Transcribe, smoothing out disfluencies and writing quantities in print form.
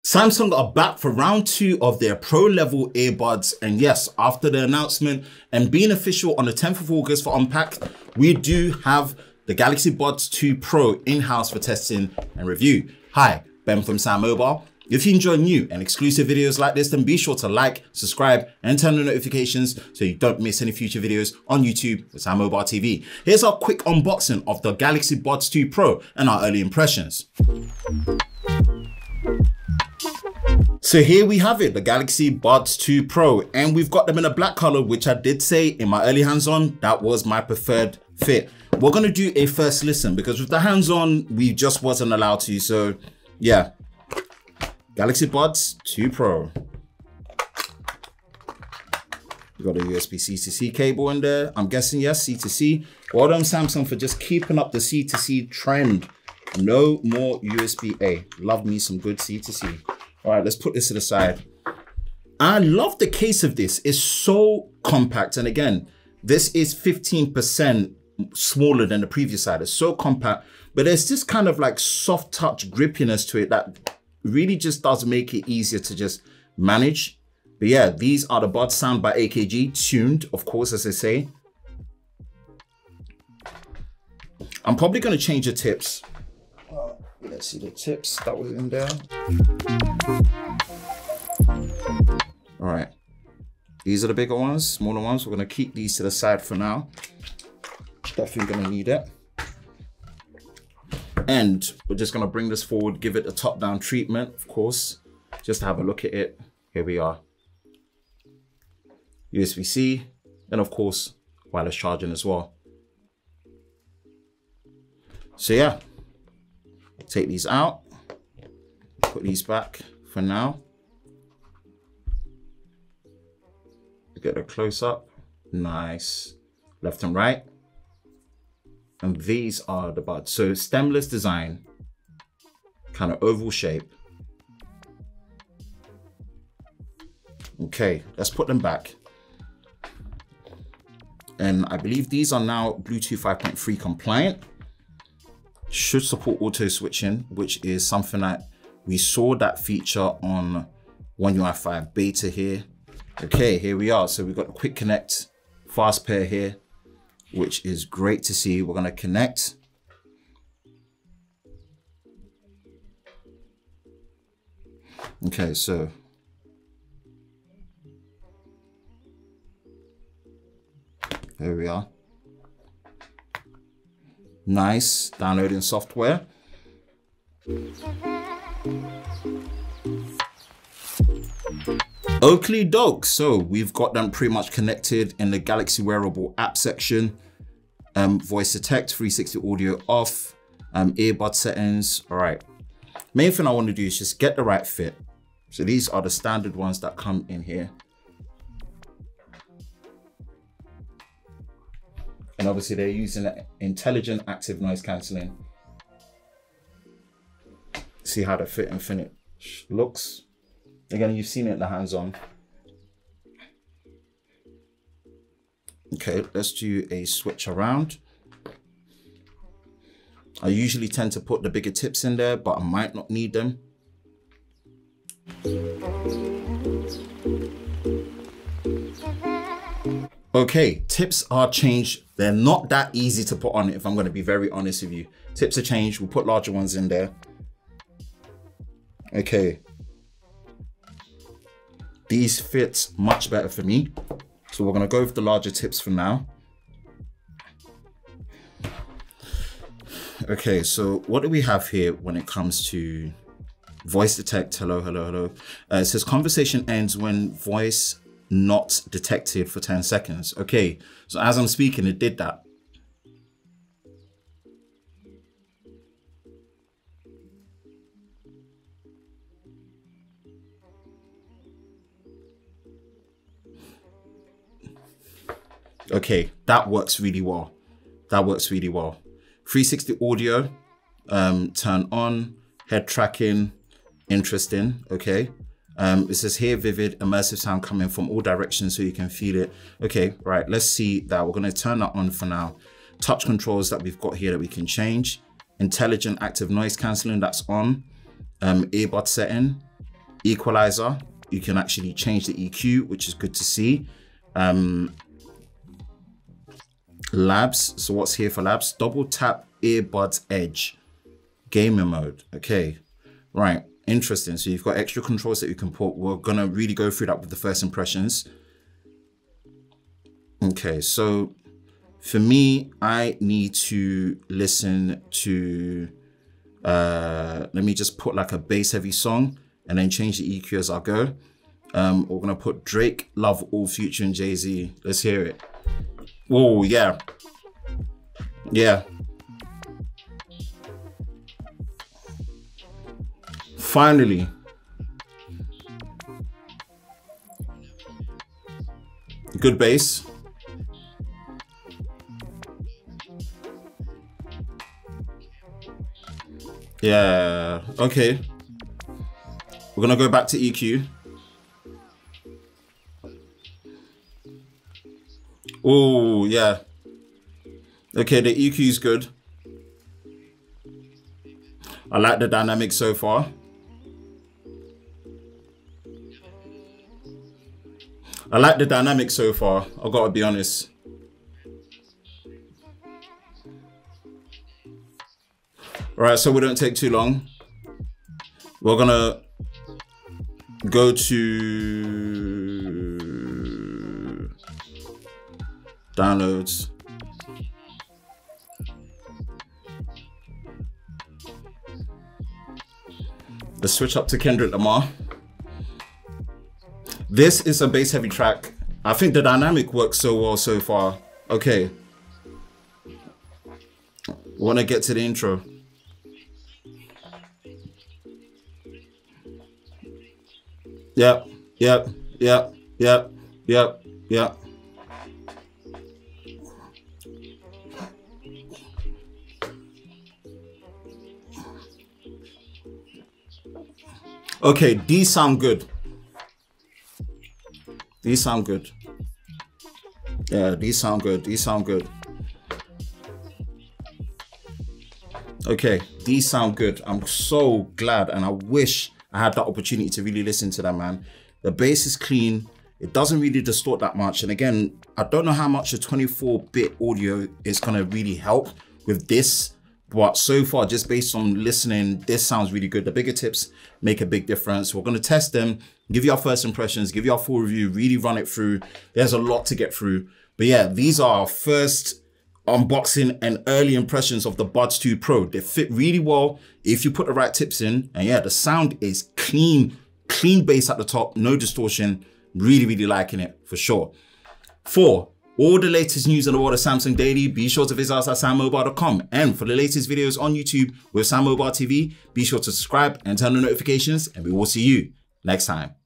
Samsung are back for round 2 of their pro level earbuds. And yes, after the announcement and being official on the 10th of August for Unpacked, we do have the Galaxy Buds 2 Pro in-house for testing and review. Hi, Ben from SamMobile. If you enjoy new and exclusive videos like this, then be sure to like, subscribe, and turn on notifications so you don't miss any future videos on YouTube with SamMobile TV. Here's our quick unboxing of the Galaxy Buds 2 Pro and our early impressions. So here we have it, the Galaxy Buds 2 Pro, and we've got them in a black color, which I did say in my early hands-on, that was my preferred fit. We're gonna do a first listen because with the hands-on, we just wasn't allowed to, so yeah. Galaxy Buds 2 Pro. We got a USB C-to-C cable in there. I'm guessing, yes, C-to-C. Well done, Samsung, for just keeping up the C-to-C trend. No more USB-A. Love me some good C-to-C. All right, let's put this to the side. I love the case of this. It's so compact. And again, this is 15% smaller than the previous side. It's so compact, but there's this kind of like soft touch grippiness to it that really just does make it easier to just manage. But yeah, these are the Buds, sound by AKG, tuned, of course, as I say. I'm probably going to change the tips. Let's see the tips that was in there. All right, these are the bigger ones, smaller ones. We're going to keep these to the side for now. Definitely going to need it. And we're just going to bring this forward, give it a top-down treatment, of course, just to have a look at it. Here we are. USB-C, and of course, wireless charging as well. So yeah, take these out, put these back for now. Get a close-up, nice, left and right. And these are the Buds. So stemless design, kind of oval shape. Okay, let's put them back. And I believe these are now Bluetooth 5.3 compliant. Should support auto switching, which is something that we saw that feature on One UI 5 beta here. Okay, here we are. So we've got a quick connect, fast pair here, which is great to see. We're gonna connect. Okay, so here we are. Nice, downloading software. Oakley doke. So we've got them pretty much connected in the Galaxy wearable app section. Voice detect, 360 audio off, earbud settings. All right. Main thing I want to do is just get the right fit. So these are the standard ones that come in here. And obviously they're using intelligent active noise cancelling. See how the fit and finish looks. Again, you've seen it in the hands-on. Okay, let's do a switch around. I usually tend to put the bigger tips in there, but I might not need them. Okay, tips are changed. They're not that easy to put on, if I'm going to be very honest with you. Tips are changed. We'll put larger ones in there. Okay. These fit much better for me. So we're going to go with the larger tips for now. Okay, so what do we have here when it comes to voice detect? Hello, hello, hello. It says conversation ends when voice not detected for 10 seconds. Okay, so as I'm speaking, it did that. Okay, that works really well. That works really well. 360 audio, turn on, head tracking, interesting, okay. It says here, vivid, immersive sound coming from all directions so you can feel it. Okay, right, let's see that. We're gonna turn that on for now. Touch controls that we've got here that we can change. Intelligent active noise cancelling, that's on. Earbud setting. Equalizer, you can actually change the EQ, which is good to see. Labs, so what's here for labs? Double tap earbuds edge, gamer mode. Okay, right, interesting. So you've got extra controls that you can put. We're gonna really go through that with the first impressions. Okay, so for me, I need to listen to, let me just put like a bass heavy song and then change the EQ as I go. We're gonna put Drake, Love All, Future and Jay-Z. Let's hear it. Oh, yeah. Yeah. Finally. Good bass. Yeah, okay. We're gonna go back to EQ. Oh, yeah. Okay, the EQ is good. I like the dynamic so far. I like the dynamic so far, I've got to be honest. All right, so we don't take too long. We're gonna go to downloads. Let's switch up to Kendrick Lamar. This is a bass heavy track. I think the dynamic works so well so far. Okay. Want to get to the intro. Yep, yep, yep, yep, yep, yep. Okay, these sound good. These sound good. Yeah, these sound good. These sound good. Okay, these sound good. I'm so glad, and I wish I had that opportunity to really listen to that, man. The bass is clean. It doesn't really distort that much. And again, I don't know how much the 24-bit audio is gonna really help with this, but so far, just based on listening, this sounds really good. The bigger tips make a big difference. We're gonna test them, give you our first impressions, give you our full review, really run it through. There's a lot to get through. But yeah, these are our first unboxing and early impressions of the Buds 2 Pro. They fit really well if you put the right tips in. And yeah, the sound is clean bass at the top, no distortion. Really, really liking it for sure. For all the latest news in the world of Samsung daily, be sure to visit us at SamMobile.com. And for the latest videos on YouTube with SamMobile TV, be sure to subscribe and turn on notifications, and we will see you next time.